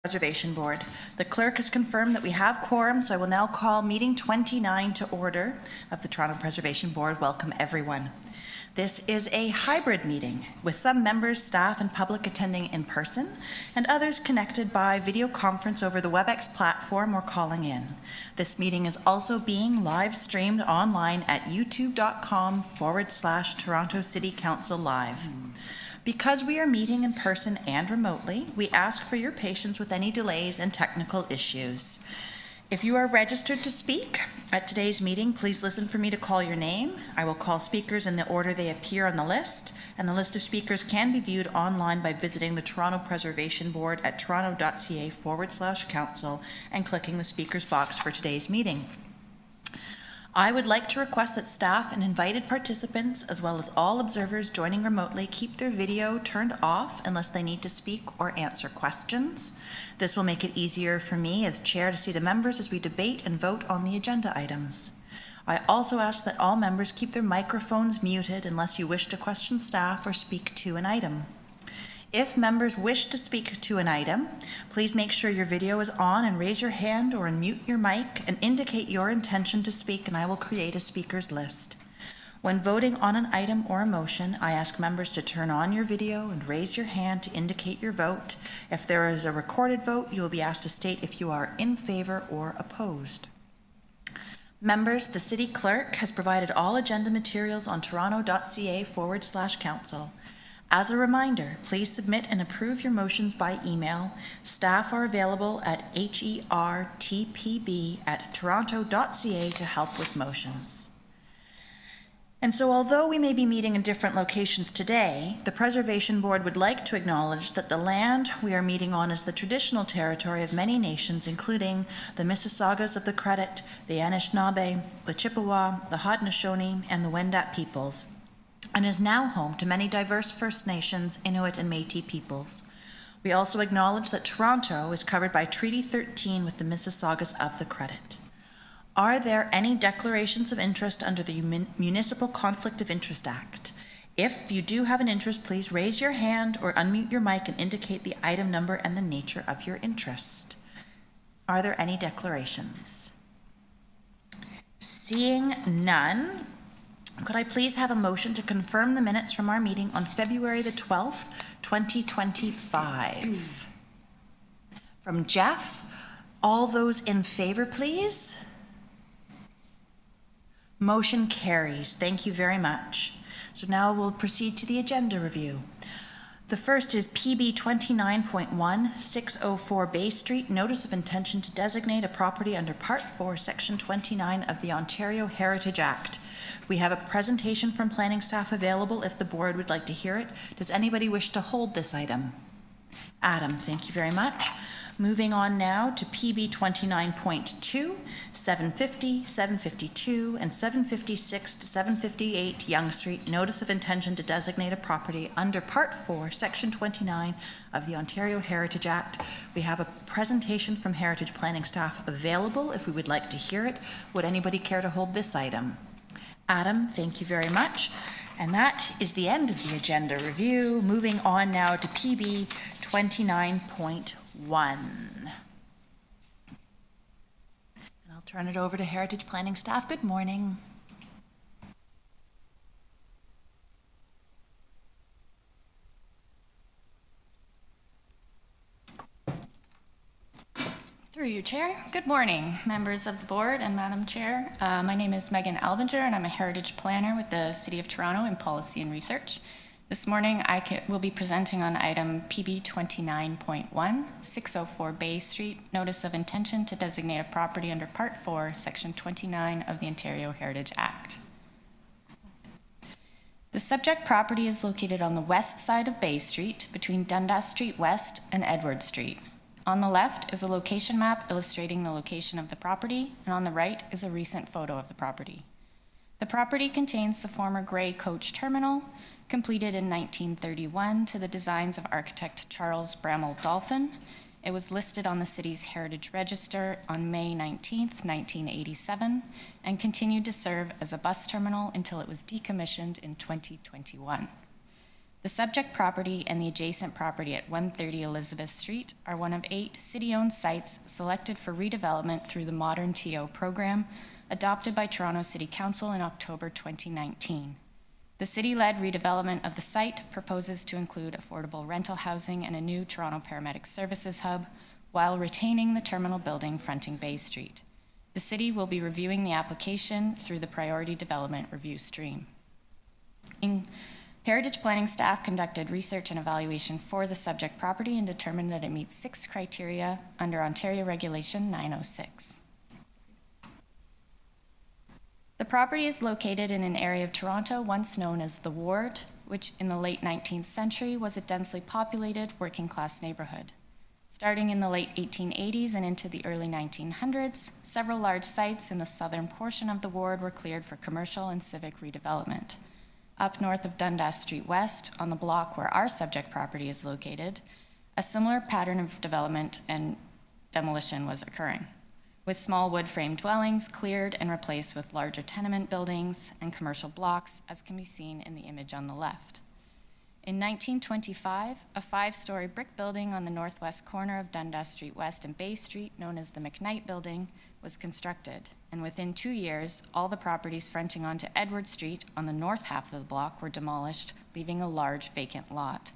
Preservation Board. The clerk has confirmed that we have quorum, so I will now call meeting 29 to order of the Toronto Preservation Board. Welcome, everyone. This is a hybrid meeting with some members, staff, and public attending in person and others connected by video conference over the WebEx platform or calling in. This meeting is also being live streamed online at youtube.com/Toronto City Council Live. Because we are meeting in person and remotely, we ask for your patience with any delays and technical issues. If you are registered to speak at today's meeting, please listen for me to call your name. I will call speakers in the order they appear on the list, and the list of speakers can be viewed online by visiting the Toronto Preservation Board at toronto.ca/council and clicking the speakers box for today's meeting. I would like to request that staff and invited participants, as well as all observers joining remotely, keep their video turned off unless they need to speak or answer questions. This will make it easier for me as chair to see the members as we debate and vote on the agenda items. I also ask that all members keep their microphones muted unless you wish to question staff or speak to an item. If members wish to speak to an item, please make sure your video is on and raise your hand or unmute your mic and indicate your intention to speak, and I will create a speakers list. When voting on an item or a motion, I ask members to turn on your video and raise your hand to indicate your vote. If there is a recorded vote, you will be asked to state if you are in favor or opposed. Members, the City Clerk has provided all agenda materials on toronto.ca/council. As a reminder, please submit and approve your motions by email. Staff are available at hertpb@toronto.ca to help with motions. And so although we may be meeting in different locations today, the Preservation Board would like to acknowledge that the land we are meeting on is the traditional territory of many nations, including the Mississaugas of the Credit, the Anishinaabe, the Chippewa, the Haudenosaunee, and the Wendat peoples, and is now home to many diverse First Nations, Inuit, and Métis peoples. We also acknowledge that Toronto is covered by Treaty 13 with the Mississaugas of the Credit. Are there any declarations of interest under the Municipal Conflict of Interest Act? If you do have an interest, please raise your hand or unmute your mic and indicate the item number and the nature of your interest. Are there any declarations? Seeing none, could I please have a motion to confirm the minutes from our meeting on February the 12th, 2025? From Jeff, all those in favor, please? Motion carries. Thank you very much. So now we'll proceed to the agenda review. The first is PB 29.1, 604 Bay Street, Notice of Intention to Designate a Property under Part 4, Section 29 of the Ontario Heritage Act. We have a presentation from planning staff available if the board would like to hear it. Does anybody wish to hold this item? Adam, thank you very much. Moving on now to PB 29.2, 750, 752, and 756 to 758 Yonge Street, Notice of Intention to Designate a Property under Part 4, Section 29 of the Ontario Heritage Act. We have a presentation from Heritage Planning staff available if we would like to hear it. Would anybody care to hold this item? Adam, thank you very much. And that is the end of the agenda review. Moving on now to PB 29.1. And I'll turn it over to Heritage Planning staff. Good morning. Through you, Chair. Good morning, members of the board and Madam Chair. My name is Megan Albinger, and I'm a Heritage Planner with the City of Toronto in Policy and Research. This morning, I will be presenting on item PB 29.1, 604 Bay Street, Notice of Intention to Designate a Property under Part 4, Section 29 of the Ontario Heritage Act. The subject property is located on the west side of Bay Street, between Dundas Street West and Edward Street. On the left is a location map illustrating the location of the property, and on the right is a recent photo of the property. The property contains the former Grey Coach Terminal, completed in 1931 to the designs of architect Charles Bramall Dolphin. It was listed on the city's Heritage Register on May 19, 1987, and continued to serve as a bus terminal until it was decommissioned in 2021. The subject property and the adjacent property at 130 Elizabeth Street are one of 8 city-owned sites selected for redevelopment through the Modern TO program adopted by Toronto City Council in October 2019. The city-led redevelopment of the site proposes to include affordable rental housing and a new Toronto Paramedic Services hub while retaining the terminal building fronting Bay Street. The city will be reviewing the application through the Priority Development Review stream. Heritage Planning staff conducted research and evaluation for the subject property and determined that it meets 6 criteria under Ontario Regulation 906. The property is located in an area of Toronto once known as the Ward, which in the late 19th century was a densely populated working-class neighborhood. Starting in the late 1880s and into the early 1900s, several large sites in the southern portion of the Ward were cleared for commercial and civic redevelopment. Up north of Dundas Street West, on the block where our subject property is located, a similar pattern of development and demolition was occurring, with small wood frame dwellings cleared and replaced with larger tenement buildings and commercial blocks, as can be seen in the image on the left. In 1925, a 5-story brick building on the northwest corner of Dundas Street West and Bay Street, known as the McKnight Building, was constructed, and within 2 years, all the properties fronting onto Edward Street on the north half of the block were demolished, leaving a large vacant lot.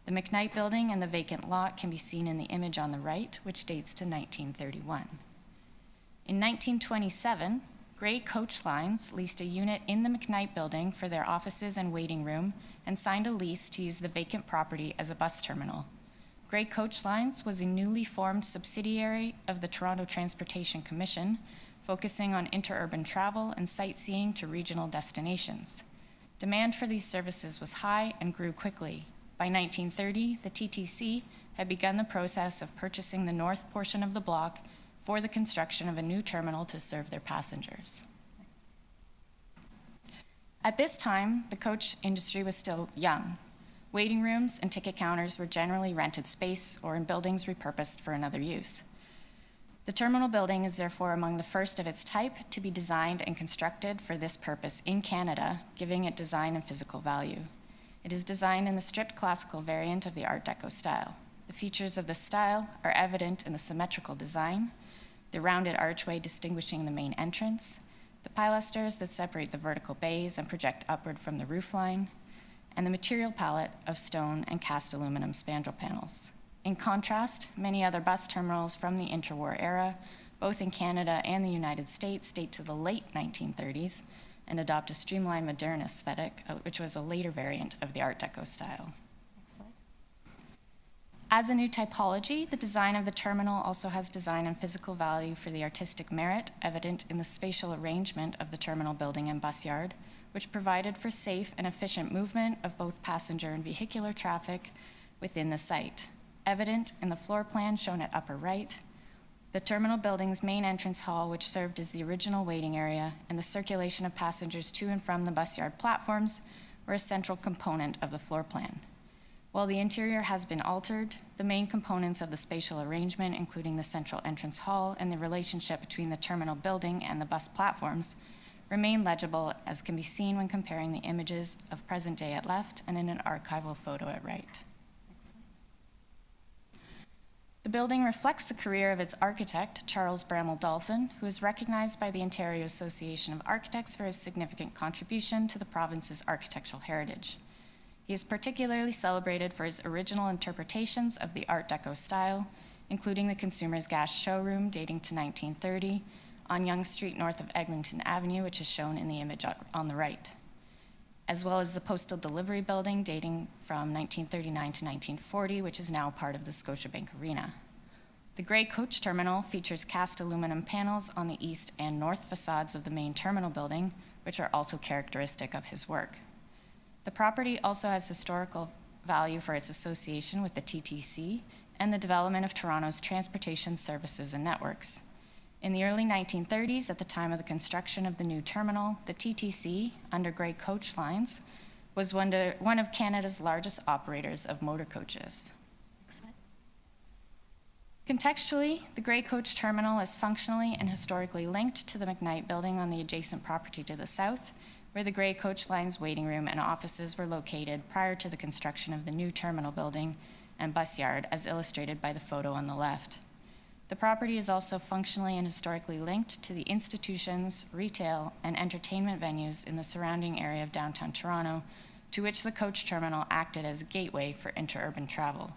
The McKnight Building and the vacant lot can be seen in the image on the right, which dates to 1931. In 1927, Grey Coach Lines leased a unit in the McKnight Building for their offices and waiting room and signed a lease to use the vacant property as a bus terminal. Grey Coach Lines was a newly formed subsidiary of the Toronto Transportation Commission, focusing on interurban travel and sightseeing to regional destinations. Demand for these services was high and grew quickly. By 1930, the TTC had begun the process of purchasing the north portion of the block for the construction of a new terminal to serve their passengers. At this time, the coach industry was still young. Waiting rooms and ticket counters were generally rented space or in buildings repurposed for another use. The terminal building is therefore among the first of its type to be designed and constructed for this purpose in Canada, giving it design and physical value. It is designed in the stripped classical variant of the Art Deco style. The features of this style are evident in the symmetrical design, the rounded archway distinguishing the main entrance, the pilasters that separate the vertical bays and project upward from the roofline, and the material palette of stone and cast aluminum spandrel panels. In contrast, many other bus terminals from the interwar era, both in Canada and the United States, date to the late 1930s and adopt a streamlined modern aesthetic, which was a later variant of the Art Deco style. As a new typology, the design of the terminal also has design and physical value for the artistic merit evident in the spatial arrangement of the terminal building and bus yard, which provided for safe and efficient movement of both passenger and vehicular traffic within the site. Evident in the floor plan shown at upper right, the terminal building's main entrance hall, which served as the original waiting area, and the circulation of passengers to and from the bus yard platforms were a central component of the floor plan. While the interior has been altered, the main components of the spatial arrangement, including the central entrance hall and the relationship between the terminal building and the bus platforms, remain legible, as can be seen when comparing the images of present day at left and in an archival photo at right. The building reflects the career of its architect, Charles Bramall Dolphin, who is recognized by the Ontario Association of Architects for his significant contribution to the province's architectural heritage. He is particularly celebrated for his original interpretations of the Art Deco style, including the Consumer's Gas showroom dating to 1930 on Yonge Street north of Eglinton Avenue, which is shown in the image on the right, as well as the Postal Delivery Building dating from 1939 to 1940, which is now part of the Scotiabank Arena. The Grey Coach Terminal features cast aluminum panels on the east and north facades of the main terminal building, which are also characteristic of his work. The property also has historical value for its association with the TTC and the development of Toronto's transportation services and networks. In the early 1930s, at the time of the construction of the new terminal, the TTC, under Grey Coach Lines, was one of Canada's largest operators of motor coaches. Contextually, the Grey Coach Terminal is functionally and historically linked to the McKnight Building on the adjacent property to the south, where the gray coach line's waiting room and offices were located prior to the construction of the new terminal building and bus yard, as illustrated by the photo on the left. The property is also functionally and historically linked to the institutions, retail, and entertainment venues in the surrounding area of downtown Toronto, to which the coach terminal acted as a gateway for interurban travel.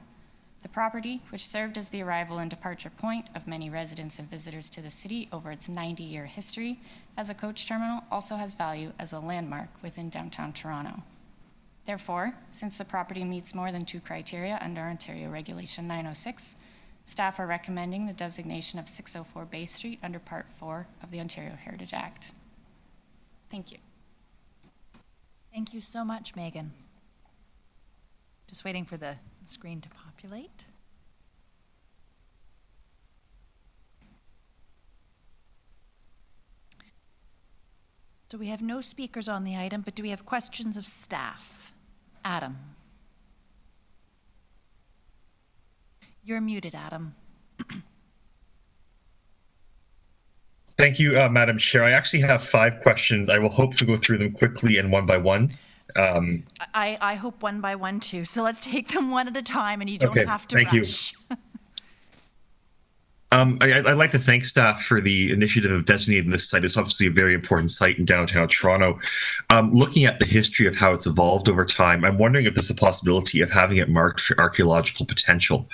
The property, which served as the arrival and departure point of many residents and visitors to the city over its 90-year history as a coach terminal, also has value as a landmark within downtown Toronto. Therefore, since the property meets more than 2 criteria under Ontario Regulation 906, staff are recommending the designation of 604 Bay Street under Part 4 of the Ontario Heritage Act. Thank you. Thank you so much, Megan. Just waiting for the screen to populate. So we have no speakers on the item, but do we have questions of staff? Adam. You're muted, Adam. Thank you, Madam Chair. I actually have 5 questions. I will hope to go through them quickly and one by one. I hope one by one too. So let's take them one at a time, and you don't Okay, have to thank you. rush. I'd like to thank staff for the initiative of designating this site. It's obviously a very important site in downtown Toronto. Looking at the history of how it's evolved over time, I'm wondering if there's a possibility of having it marked for archaeological potential.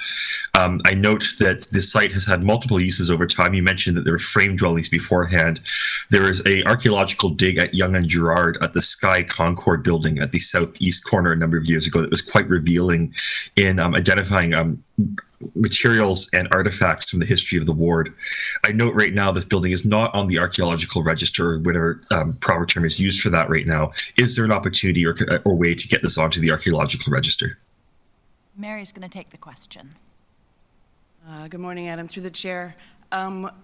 I note that the site has had multiple uses over time. You mentioned that there were frame dwellings beforehand. There was an archaeological dig at Yonge and Gerrard at the Sky Concord building at the southeast corner a number of years ago that was quite revealing in identifying materials and artifacts from the history of the ward. I note right now this building is not on the archaeological register, or whatever proper term is used for that right now. Is there an opportunity or way to get this onto the archaeological register? Mary's going to take the question. Good morning, Adam, through the chair.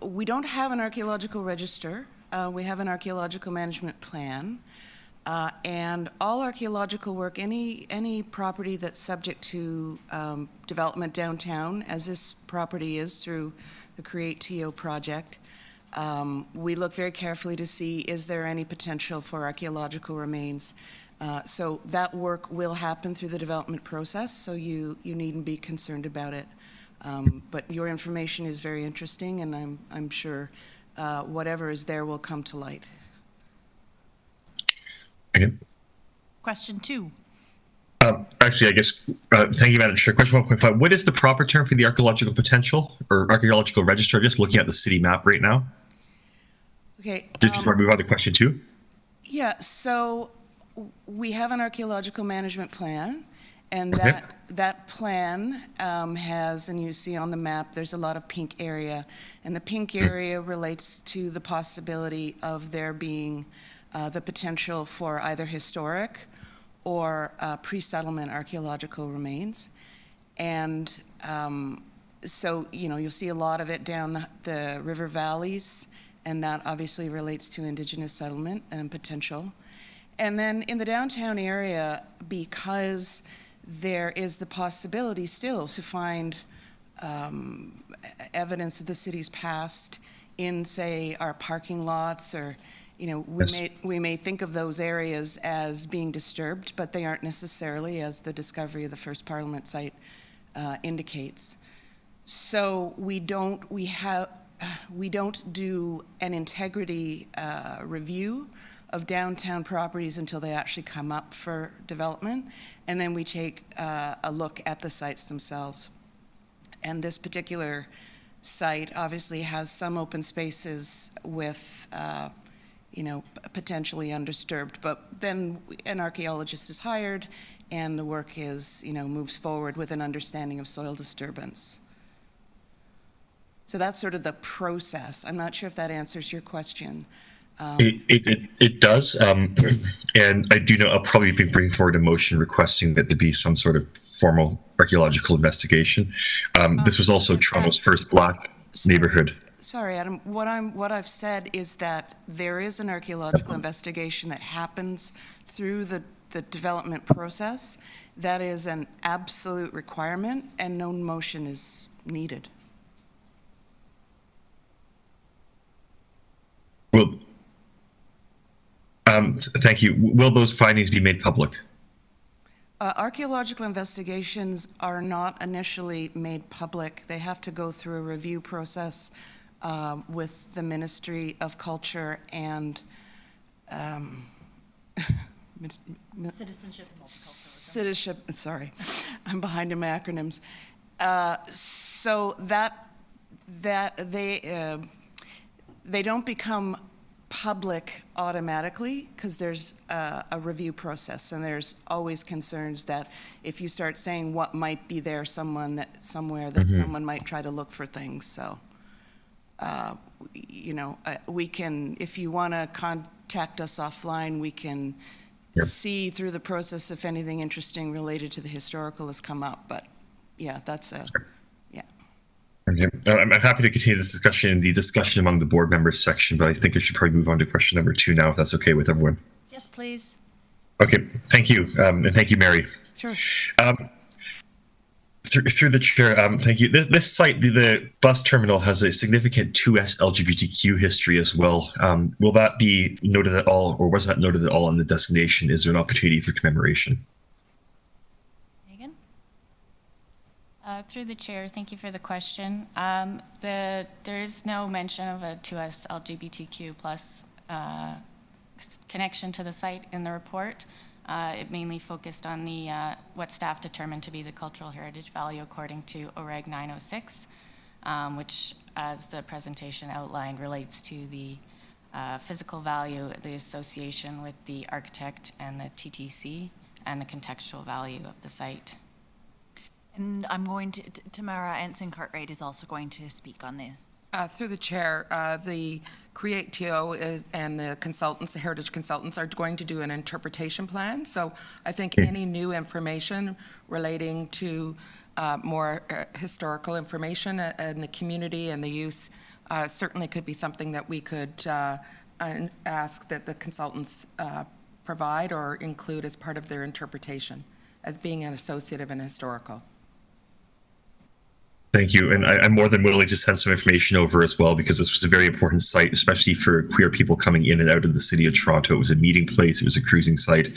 We don't have an archaeological register. We have an archaeological management plan. And all archaeological work, any property that's subject to development downtown, as this property is through the Create TO project, we look very carefully to see, is there any potential for archaeological remains? So that work will happen through the development process, so you needn't be concerned about it. But your information is very interesting, and I'm sure whatever is there will come to light. Okay. Question 2. Actually, I guess, thank you, Madam Chair. Question 1.5. What is the proper term for the archaeological potential or archaeological register? Just looking at the city map right now. Okay. Did you move on to question 2? Yeah, so we have an archaeological management plan, and Okay. that plan has, and you see on the map, there's a lot of pink area, and the pink area relates to the possibility of there being the potential for either historic or pre-settlement archaeological remains. And so, you'll see a lot of it down the river valleys, and that obviously relates to Indigenous settlement and potential. And then in the downtown area, because there is the possibility still to find evidence of the city's past in, say, our parking lots, or we may think of those areas as being disturbed, but they aren't necessarily, as the discovery of the first Parliament site indicates. So we don't do an integrity review of downtown properties until they actually come up for development, and then we take a look at the sites themselves. And this particular site obviously has some open spaces with potentially undisturbed, but then an archaeologist is hired and the work is, moves forward with an understanding of soil disturbance. So that's sort of the process. I'm not sure if that answers your question. It does, and I do know I'll probably be bringing forward a motion requesting that there be some sort of formal archaeological investigation. This was also Toronto's first Black neighborhood. Sorry, Adam. What I've said is that there is an archaeological investigation that happens through the development process. That is an absolute requirement, and no motion is needed. Well, Thank you. Will those findings be made public? Archaeological investigations are not initially made public. They have to go through a review process with the Ministry of Culture and Citizenship and multiculturalism. Citizenship, sorry, I'm behind in my acronyms. So that they don't become public automatically because there's a review process, and there's always concerns that if you start saying what might be there somewhere that someone might try to look for things. So we can, if you want to contact us offline, we can see through the process if anything interesting related to the historical has come up. But yeah, that's a Okay. I'm happy to continue this discussion in the discussion among the board members section, but I think I should probably move on to question number 2 now, if that's okay with everyone. Yes, please. Okay, thank you. And thank you, Mary. sure. Through the chair, thank you. This site, the bus terminal, has a significant 2S LGBTQ history as well. Will that be noted at all, or was that noted at all in the designation? Is there an opportunity for commemoration? Megan? Through the chair, thank you for the question. There is no mention of a 2S LGBTQ plus connection to the site in the report. It mainly focused on the what staff determined to be the cultural heritage value according to OREG 906, which, as the presentation outlined, relates to the physical value, the association with the architect and the TTC, and the contextual value of the site. And I'm going to, Tamara Anson-Cartwright is also going to speak on this. Through the chair, the Create TO and the consultants, the heritage consultants, are going to do an interpretation plan. So I think any new information relating to more historical information in the community and the use certainly could be something that we could ask that the consultants provide or include as part of their interpretation as being an associative and historical. Thank you. And I'm more than willing to send some information over as well, because this was a very important site, especially for queer people coming in and out of the city of Toronto. It was a meeting place. It was a cruising site.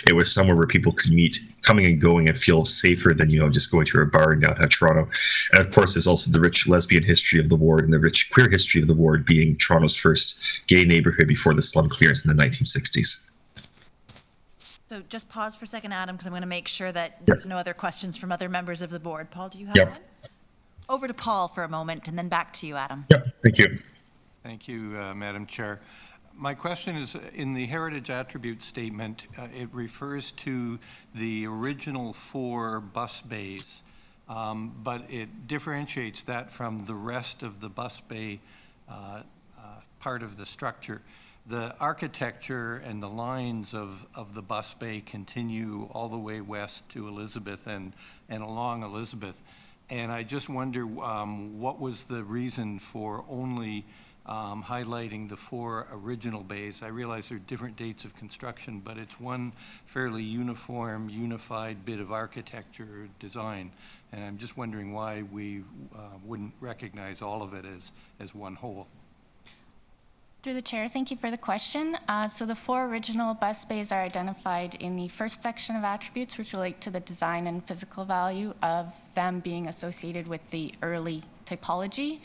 It was somewhere where people could meet coming and going and feel safer than, just going to a bar in downtown Toronto. And of course, there's also the rich lesbian history of the ward and the rich queer history of the ward, being Toronto's first gay neighborhood before the slum clearance in the 1960s. So just pause for a second, Adam, because I'm going to make sure that there's no other questions from other members of the board. Paul, do you have one? Over to Paul for a moment, and then back to you, Adam. Yep, thank you. Thank you, Madam Chair. My question is, in the heritage attribute statement, it refers to the original 4 bus bays, but it differentiates that from the rest of the bus bay part of the structure. The architecture and the lines of the bus bay continue all the way west to Elizabeth and along Elizabeth. And I just wonder what was the reason for only highlighting the 4 original bays? I realize there are different dates of construction, but it's one fairly uniform, unified bit of architecture design. And I'm just wondering why we wouldn't recognize all of it as one whole. Through the chair, thank you for the question. So the 4 original bus bays are identified in the first section of attributes, which relate to the design and physical value of them being associated with the early typology.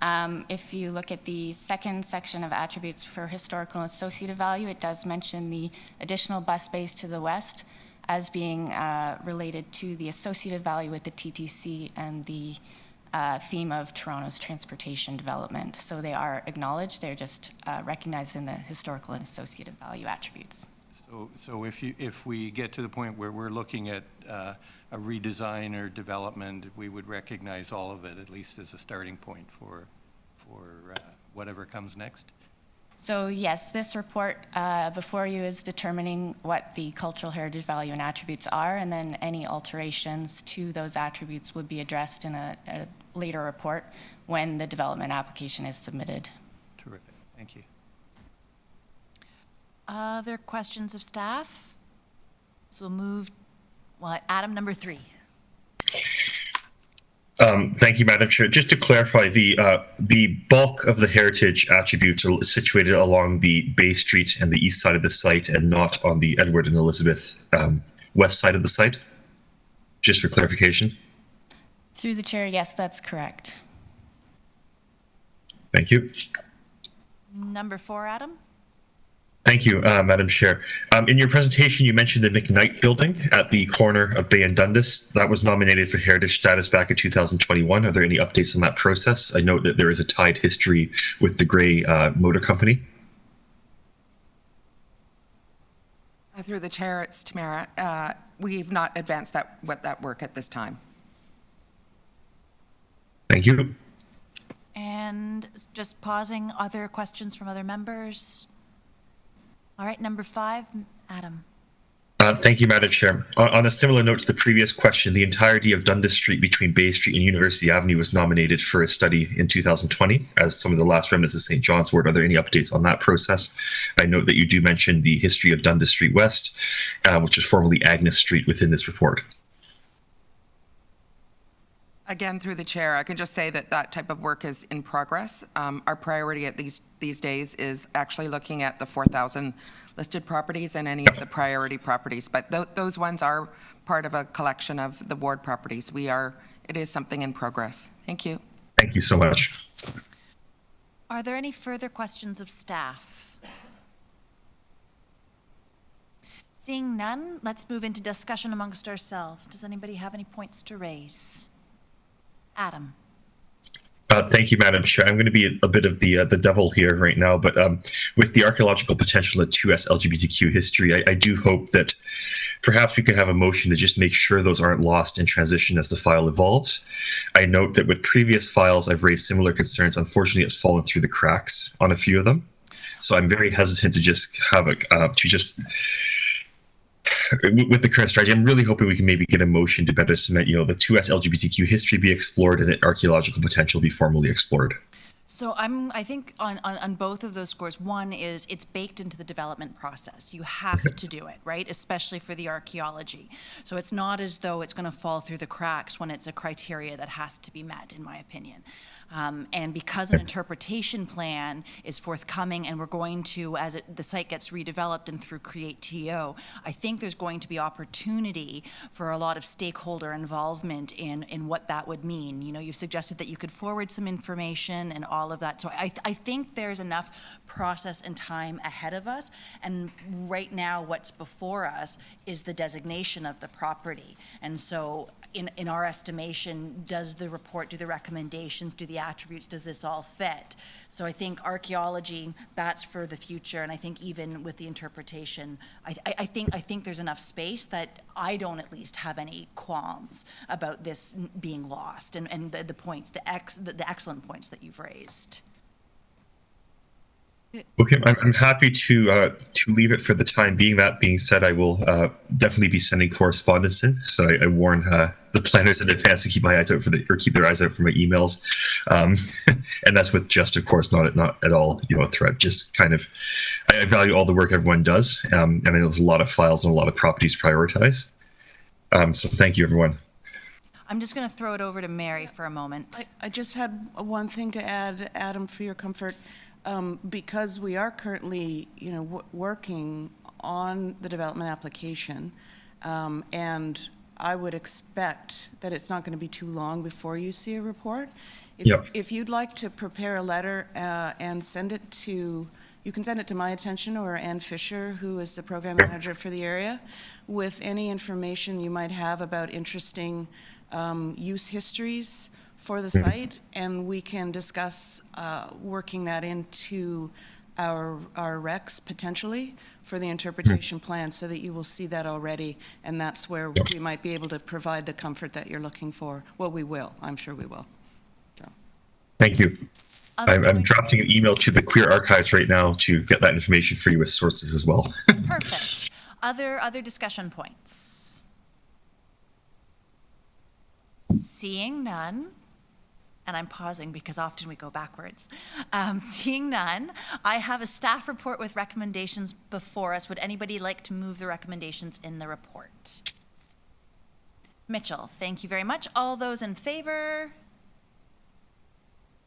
If you look at the second section of attributes for historical and associative value, it does mention the additional bus bays to the west as being related to the associative value with the TTC and the theme of Toronto's transportation development. So they are acknowledged, they're just recognized in the historical and associative value attributes. So if we get to the point where we're looking at a redesign or development, we would recognize all of it, at least as a starting point for whatever comes next? So yes, this report before you is determining what the cultural heritage value and attributes are, and then any alterations to those attributes would be addressed in a later report when the development application is submitted. Terrific, thank you. Other questions of staff? So we'll move, item number 3. Thank you, Madam Chair. Just to clarify, the bulk of the heritage attributes are situated along the Bay Street and the east side of the site, and not on the Edward and Elizabeth west side of the site. Just for clarification. Through the chair, yes, that's correct. Thank you. Number 4, Adam? Thank you, Madam Chair. In your presentation, you mentioned the McKnight Building at the corner of Bay and Dundas. That was nominated for heritage status back in 2021. Are there any updates on that process? I note that there is a tied history with the Gray Motor Company. Through the chair, it's Tamara. We've not advanced that work at this time. Thank you. And just pausing, other questions from other members? All right, number 5, Adam. Thank you, Madam Chair. On a similar note to the previous question, the entirety of Dundas Street between Bay Street and University Avenue was nominated for a study in 2020 as some of the last remnants of St. John's Wort. Are there any updates on that process? I note that you do mention the history of Dundas Street West, which was formerly Agnes Street within this report. Again, through the chair, I can just say that that type of work is in progress. Our priority at these days is actually looking at the 4,000 listed properties and any of the priority properties. But those ones are part of a collection of the ward properties. It is something in progress. Thank you. Thank you so much. Are there any further questions of staff? Seeing none, let's move into discussion amongst ourselves. Does anybody have any points to raise? Adam. Thank you, Madam Chair. I'm going to be a bit of the devil here right now, but with the archaeological potential at 2S LGBTQ history, I do hope that perhaps we could have a motion to just make sure those aren't lost in transition as the file evolves. I note that with previous files, I've raised similar concerns. Unfortunately, it's fallen through the cracks on a few of them. So I'm very hesitant to just have with the current strategy, I'm really hoping we can maybe get a motion to better cement, the 2S LGBTQ history be explored and the archaeological potential be formally explored. So I think on both of those scores, one is it's baked into the development process. You have to do it, right? Especially for the archaeology. So it's not as though it's going to fall through the cracks when it's a criteria that has to be met, in my opinion. And because an interpretation plan is forthcoming and we're going to, as the site gets redeveloped and through Create TO, I think there's going to be opportunity for a lot of stakeholder involvement in what that would mean. You've suggested that you could forward some information and all of that. So I think there's enough process and time ahead of us. And right now what's before us is the designation of the property. And so in our estimation, does the report, do the recommendations, do the attributes, does this all fit? So I think archaeology, that's for the future, and I think even with the interpretation, I think there's enough space that I don't at least have any qualms about this being lost, and the points, the excellent points that you've raised. Okay, I'm happy to leave it for the time being. That being said, I will definitely be sending correspondence in. So I warn the planners in advance to keep my eyes out keep their eyes out for my emails, and that's with just, of course, not at all a threat. Just kind of, I value all the work everyone does, and I know there's a lot of files and a lot of properties to prioritize. So thank you, everyone. I'm just going to throw it over to Mary for a moment. I just had one thing to add, Adam, for your comfort. Because we are currently, working on the development application, and I would expect that it's not going to be too long before you see a report. If you'd like to prepare a letter and send it to, you can send it to my attention or Ann Fisher, who is the program manager for the area, with any information you might have about interesting use histories for the site, and we can discuss working that into our recs potentially for the interpretation plan, so that you will see that already, and that's where we might be able to provide the comfort that you're looking for. Well, we will. I'm sure we will. So. Thank you. I'm drafting an email to the Queer Archives right now to get that information for you with sources as well. Perfect. Other discussion points? Seeing none. And I'm pausing because often we go backwards. Seeing none, I have a staff report with recommendations before us. Would anybody like to move the recommendations in the report? Mitchell. Thank you very much. All those in favor?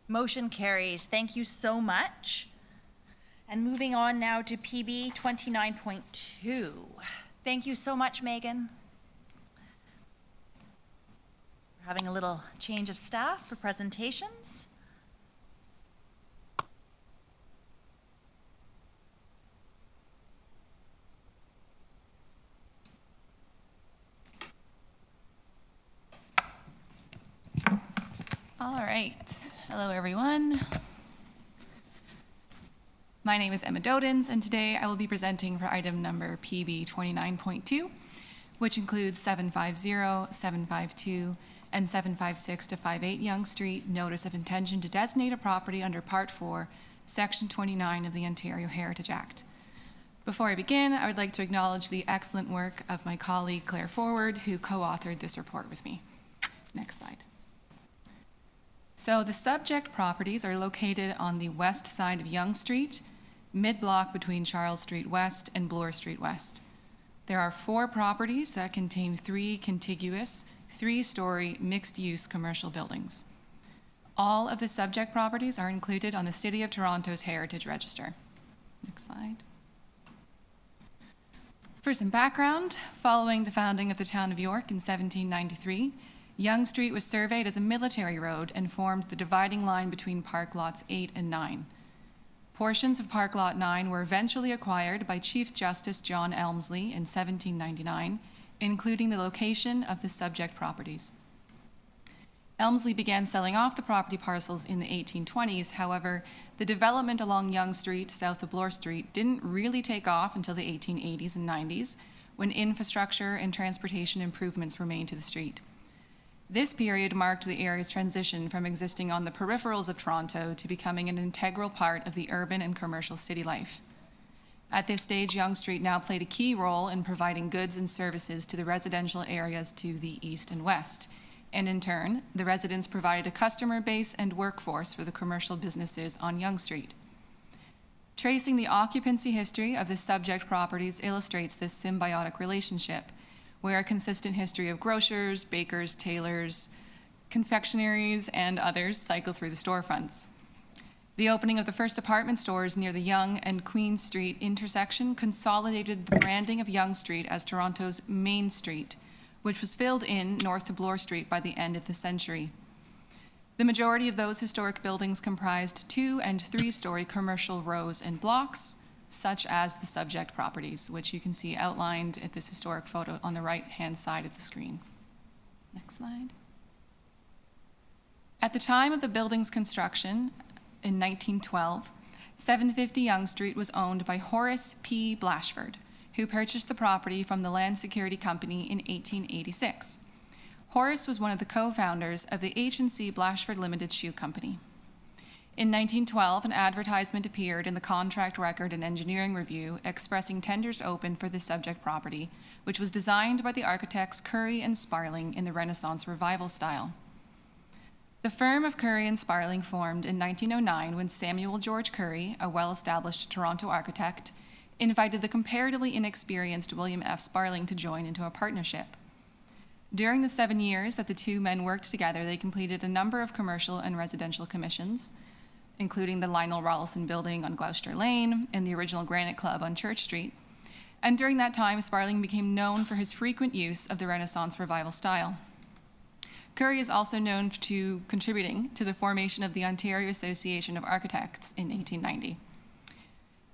Motion carries. Thank you so much. And moving on now to PB 29.2. Thank you so much, Megan. We're having a little change of staff for presentations. All right. Hello, everyone. My name is Emma Dodens, and today I will be presenting for item number PB 29.2, which includes 750, 752, and 756 to 58 Yonge Street, Notice of Intention to Designate a Property under Part 4, Section 29 of the Ontario Heritage Act. Before I begin, I would like to acknowledge the excellent work of my colleague Claire Forward, who co-authored this report with me. Next slide. So the subject properties are located on the west side of Yonge Street, mid-block between Charles Street West and Bloor Street West. There are 4 properties that contain 3 contiguous, 3-story, mixed-use commercial buildings. All of the subject properties are included on the City of Toronto's Heritage Register. Next slide. For some background, following the founding of the town of York in 1793, Yonge Street was surveyed as a military road and formed the dividing line between Park Lots 8 and 9. Portions of Park Lot 9 were eventually acquired by Chief Justice John Elmsley in 1799, including the location of the subject properties. Elmsley began selling off the property parcels in the 1820s. However, the development along Yonge Street, south of Bloor Street, didn't really take off until the 1880s and 90s, when infrastructure and transportation improvements were made to the street. This period marked the area's transition from existing on the peripherals of Toronto to becoming an integral part of the urban and commercial city life. At this stage, Yonge Street now played a key role in providing goods and services to the residential areas to the east and west, and in turn, the residents provided a customer base and workforce for the commercial businesses on Yonge Street. Tracing the occupancy history of the subject properties illustrates this symbiotic relationship, where a consistent history of grocers, bakers, tailors, confectionaries, and others cycle through the storefronts. The opening of the first apartment stores near the Yonge and Queen Street intersection consolidated the branding of Yonge Street as Toronto's main street, which was filled in north to Bloor Street by the end of the century. The majority of those historic buildings comprised 2- and 3-story commercial rows and blocks, such as the subject properties, which you can see outlined at this historic photo on the right-hand side of the screen. Next slide. At the time of the building's construction in 1912, 750 Yonge Street was owned by Horace P. Blashford, who purchased the property from the Land Security Company in 1886. Horace was one of the co-founders of the H&C Blashford Limited Shoe Company. In 1912, an advertisement appeared in the Contract Record and Engineering Review expressing tenders open for the subject property, which was designed by the architects Curry and Sparling in the Renaissance Revival style. The firm of Curry and Sparling formed in 1909 when Samuel George Curry, a well-established Toronto architect, invited the comparatively inexperienced William F. Sparling to join into a partnership. During the 7 years that the two men worked together, they completed a number of commercial and residential commissions, including the Lionel Rollison Building on Gloucester Lane and the original Granite Club on Church Street. And during that time, Sparling became known for his frequent use of the Renaissance Revival style. Curry is also known to contributing to the formation of the Ontario Association of Architects in 1890.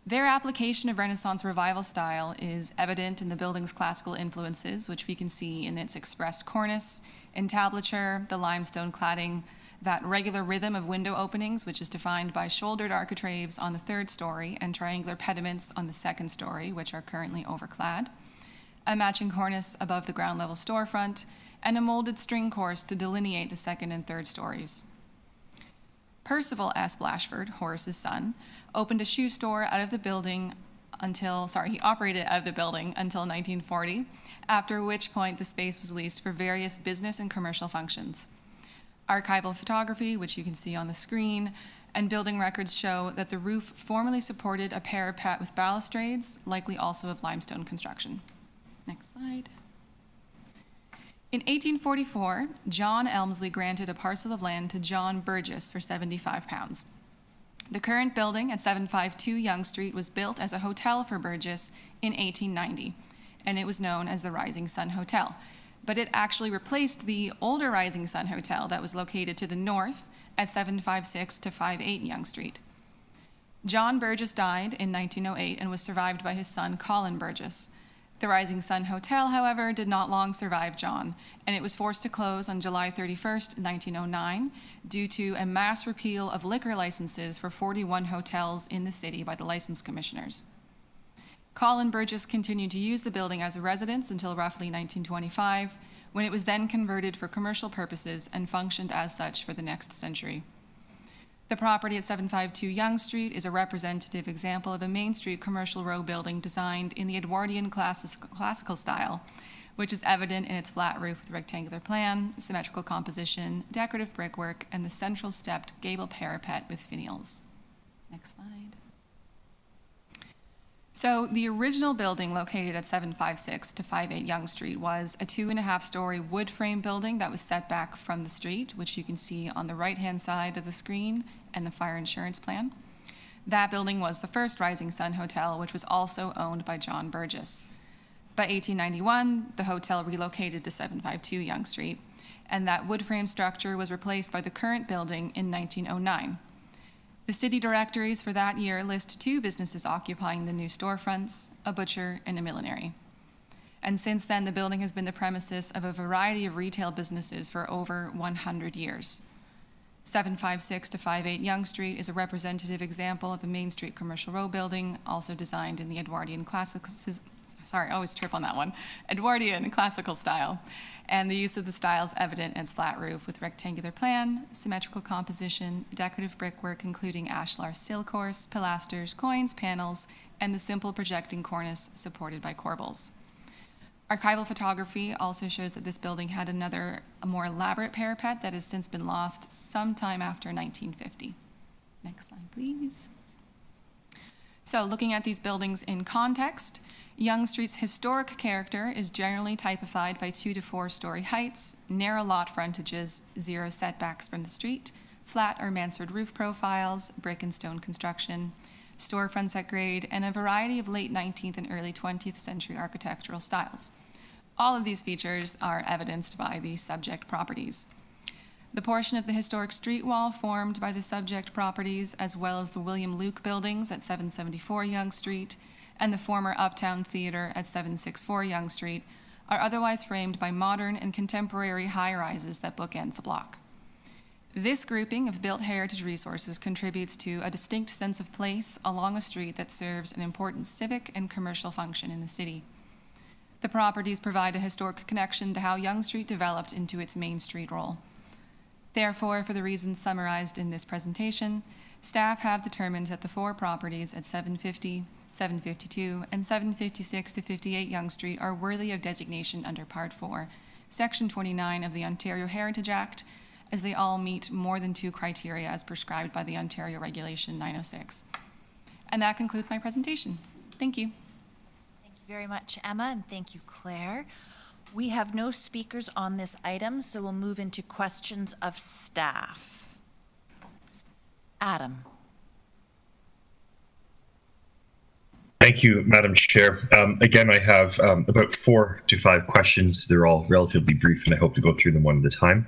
Their application of Renaissance Revival style is evident in the building's classical influences, which we can see in its expressed cornice, entablature, the limestone cladding, that regular rhythm of window openings, which is defined by shouldered architraves on the 3rd story and triangular pediments on the 2nd story, which are currently overclad, a matching cornice above the ground level storefront, and a molded string course to delineate the 2nd and 3rd stories. Percival S. Blashford, Horace's son, opened a shoe store out of the building he operated out of the building until 1940, after which point the space was leased for various business and commercial functions. Archival photography, which you can see on the screen, and building records show that the roof formerly supported a parapet with balustrades, likely also of limestone construction. Next slide. In 1844, John Elmsley granted a parcel of land to John Burgess for £75. The current building at 752 Yonge Street was built as a hotel for Burgess in 1890, and it was known as the Rising Sun Hotel. But it actually replaced the older Rising Sun Hotel that was located to the north at 756 to 58 Yonge Street. John Burgess died in 1908 and was survived by his son Colin Burgess. The Rising Sun Hotel, however, did not long survive John, and it was forced to close on July 31st, 1909, due to a mass repeal of liquor licenses for 41 hotels in the city by the license commissioners. Colin Burgess continued to use the building as a residence until roughly 1925, when it was then converted for commercial purposes and functioned as such for the next century. The property at 752 Yonge Street is a representative example of a Main Street commercial row building designed in the Edwardian classical style, which is evident in its flat roof with rectangular plan, symmetrical composition, decorative brickwork, and the central stepped gable parapet with finials. Next slide. So the original building located at 756 to 58 Yonge Street was a 2.5-story wood frame building that was set back from the street, which you can see on the right-hand side of the screen and the fire insurance plan. That building was the first Rising Sun Hotel, which was also owned by John Burgess. By 1891, the hotel relocated to 752 Yonge Street, and that wood frame structure was replaced by the current building in 1909. The city directories for that year list 2 businesses occupying the new storefronts, a butcher and a millinery. And since then, the building has been the premises of a variety of retail businesses for over 100 years. 756 to 58 Yonge Street is a representative example of a Main Street commercial row building, also designed in the Edwardian classical style. And the use of the style is evident in its flat roof with rectangular plan, symmetrical composition, decorative brickwork including ashlar silk horse, pilasters, coins, panels, and the simple projecting cornice supported by corbels. Archival photography also shows that this building had a more elaborate parapet that has since been lost sometime after 1950. Next slide, please. So looking at these buildings in context, Yonge Street's historic character is generally typified by 2 to 4-story heights, narrow lot frontages, 0 setbacks from the street, flat or mansard roof profiles, brick and stone construction, storefronts at grade, and a variety of late 19th and early 20th century architectural styles. All of these features are evidenced by the subject properties. The portion of the historic street wall formed by the subject properties, as well as the William Luke buildings at 774 Yonge Street and the former Uptown Theater at 764 Yonge Street, are otherwise framed by modern and contemporary high-rises that bookend the block. This grouping of built heritage resources contributes to a distinct sense of place along a street that serves an important civic and commercial function in the city. The properties provide a historic connection to how Yonge Street developed into its Main Street role. Therefore, for the reasons summarized in this presentation, staff have determined that the 4 properties at 750, 752, and 756 to 58 Yonge Street are worthy of designation under Part 4, Section 29 of the Ontario Heritage Act, as they all meet more than 2 criteria as prescribed by the Ontario Regulation 906. And that concludes my presentation. Thank you. Thank you very much, Emma, and thank you, Claire. We have no speakers on this item, so we'll move into questions of staff. Adam. Thank you, Madam Chair. Again, I have about 4 to 5 questions. They're all relatively brief, and I hope to go through them one at a time.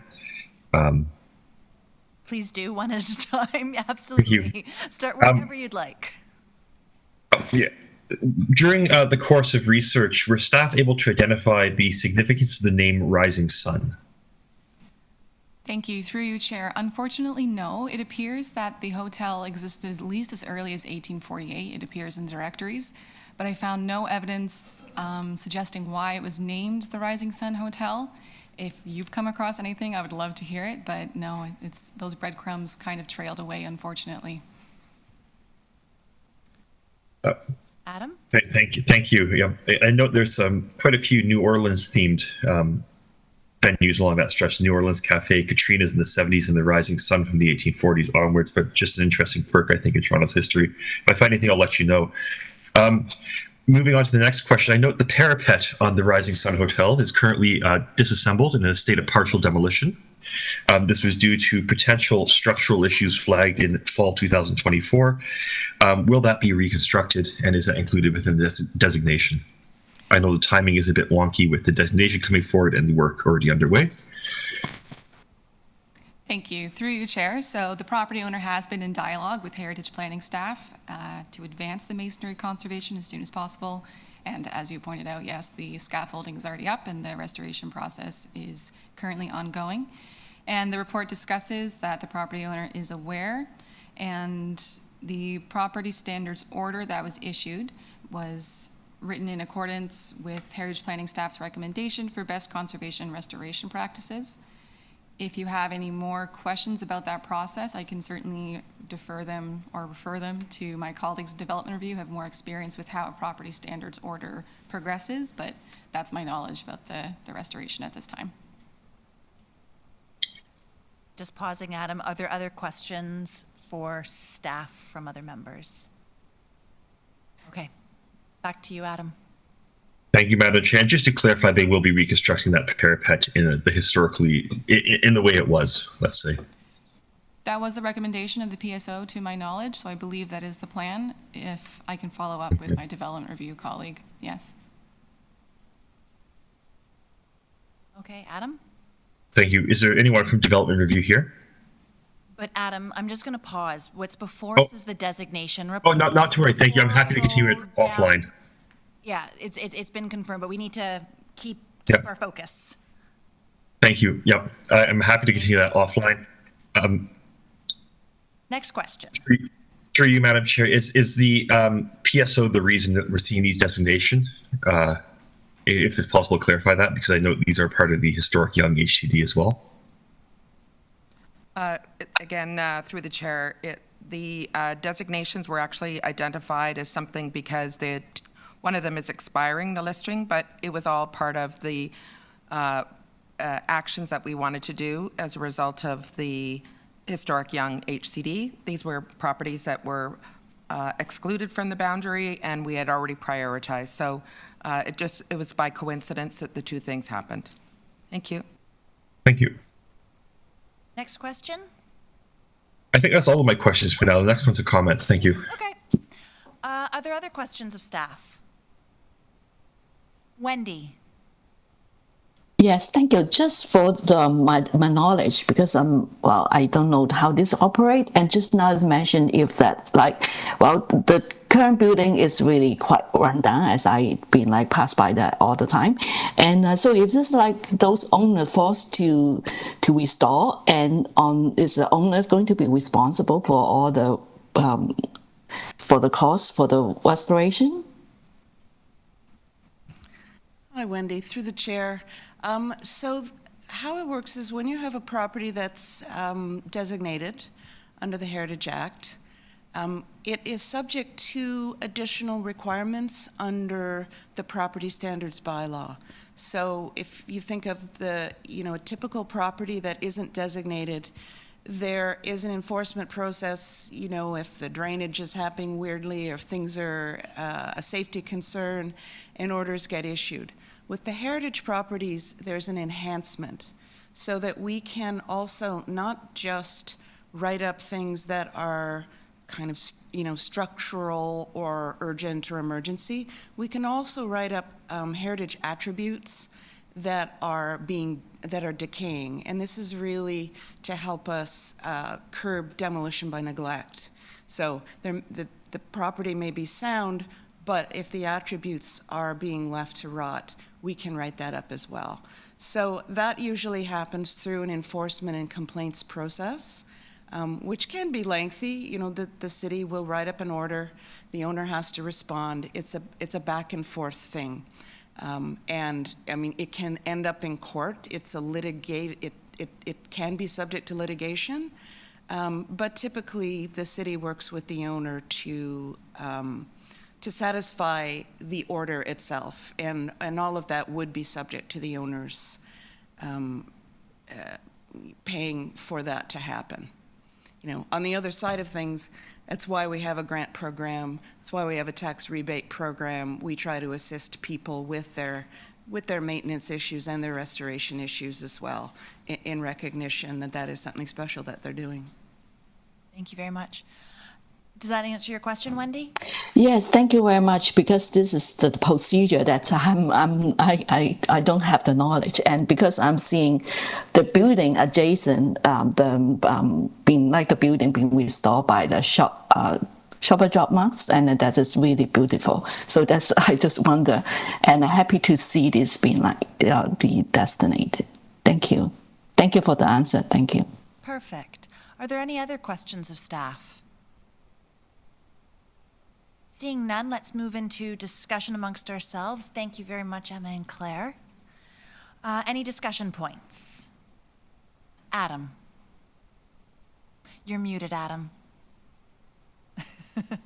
Please do, one at a time. Absolutely. Start wherever you'd like. Yeah. During the course of research, were staff able to identify the significance of the name Rising Sun? Thank you. Through you, Chair. Unfortunately, no. It appears that the hotel existed at least as early as 1848. It appears in directories, but I found no evidence suggesting why it was named the Rising Sun Hotel. If you've come across anything, I would love to hear it, but no, it's those breadcrumbs kind of trailed away, unfortunately. Adam? Thank you. Yeah, I know there's quite a few New Orleans-themed venues along that stretch. New Orleans Cafe, Katrina's in the 70s, and the Rising Sun from the 1840s onwards, but just an interesting quirk, I think, in Toronto's history. If I find anything, I'll let you know. Moving on to the next question, I note the parapet on the Rising Sun Hotel is currently disassembled and in a state of partial demolition. This was due to potential structural issues flagged in fall 2024. Will that be reconstructed, and is that included within the designation? I know the timing is a bit wonky with the designation coming forward and the work already underway. Thank you. Through you, Chair. So the property owner has been in dialogue with heritage planning staff to advance the masonry conservation as soon as possible. And as you pointed out, yes, the scaffolding is already up and the restoration process is currently ongoing. And the report discusses that the property owner is aware, and the property standards order that was issued was written in accordance with heritage planning staff's recommendation for best conservation restoration practices. If you have any more questions about that process, I can certainly defer them or refer them to my colleagues in development review who have more experience with how a property standards order progresses, but that's my knowledge about the restoration at this time. Just pausing, Adam. Are there other questions for staff from other members? Okay, back to you, Adam. Thank you, Madam Chair. And just to clarify, they will be reconstructing that parapet in the historically, in the way it was, let's say. That was the recommendation of the PSO to my knowledge, so I believe that is the plan. If I can follow up with my development review colleague, yes. Okay, Adam? Thank you. Is there anyone from Development Review here? But Adam, I'm just going to pause. What's before us is the designation report. Oh, not to worry. Thank you. I'm happy to continue it offline. Yeah, it's been confirmed, but we need to keep Yep. our focus. Thank you. Yep. I'm happy to continue that offline. Next question. Through you, Madam Chair, is the PSO the reason that we're seeing these designations? If it's possible to clarify that, because I know these are part of the historic Yonge HCD as well. Again, through the chair, the designations were actually identified as something because one of them is expiring, the listing, but it was all part of the actions that we wanted to do as a result of the historic Yonge HCD. These were properties that were excluded from the boundary, and we had already prioritized. So it was by coincidence that the two things happened. Thank you. Thank you. Next question. I think that's all of my questions for now. The next one's a comment. Thank you. Okay. Are there other questions of staff? Wendy. Yes, thank you. Just for my knowledge, because I don't know how this operate, and just now it's mentioned if that the current building is really quite run down, as I been pass by that all the time, and so if this those owners forced to restore, and is the owner going to be responsible for all the for the cost for the restoration? Hi, Wendy, through the chair. So how it works is when you have a property that's designated under the Heritage Act, it is subject to additional requirements under the property standards bylaw. So if you think of a typical property that isn't designated, there is an enforcement process, if the drainage is happening weirdly or if things are a safety concern, and orders get issued. With the heritage properties, there's an enhancement so that we can also not just write up things that are kind of, structural or urgent or emergency. We can also write up heritage attributes that are decaying. And this is really to help us curb demolition by neglect. So the property may be sound, but if the attributes are being left to rot, we can write that up as well. So that usually happens through an enforcement and complaints process, which can be lengthy. The city will write up an order, the owner has to respond. It's a back and forth thing. And I mean, it can end up in court. It can be subject to litigation, but typically the city works with the owner to satisfy the order itself, and all of that would be subject to the owners paying for that to happen. On the other side of things, That's why we have a grant program. That's why we have a tax rebate program. We try to assist people with their maintenance issues and their restoration issues as well, in recognition that that is something special that they're doing. Thank you very much. Does that answer your question, Wendy? Yes, thank you very much, because this is the procedure that I don't have the knowledge, and because I'm seeing the building adjacent, the building being restored by the Shopper Drop Mask, and that is really beautiful. So that's I just wonder, and I'm happy to see this being the Designate. Thank you for the answer. Thank you. Perfect. Are there any other questions of staff? Seeing none, let's move into discussion amongst ourselves. Thank you very much, Emma and Claire. Any discussion points? Adam. You're muted, Adam. I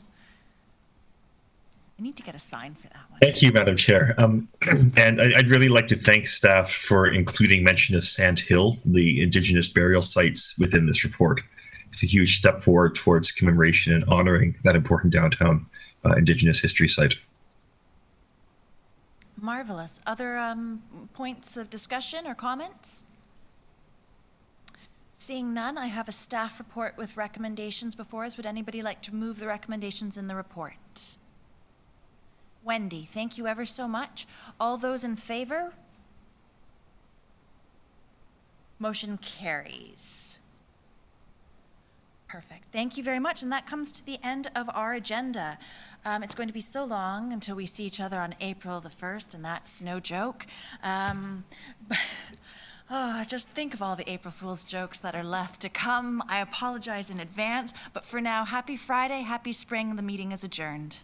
need to get a sign for that one. Thank you, Madam Chair. And I'd really like to thank staff for including mention of Sand Hill, the Indigenous burial sites, within this report. It's a huge step forward towards commemoration and honoring that important downtown Indigenous history site. Marvelous. Other points of discussion or comments? Seeing none, I have a staff report with recommendations before us. Would anybody like to move the recommendations in the report? Wendy, thank you ever so much. All those in favor? Motion carries. Perfect. Thank you very much. And that comes to the end of our agenda. It's going to be so long until we see each other on April the 1st, and that's no joke. Just think of all the April Fool's jokes that are left to come. I apologize in advance, but for now, happy Friday, happy spring. The meeting is adjourned.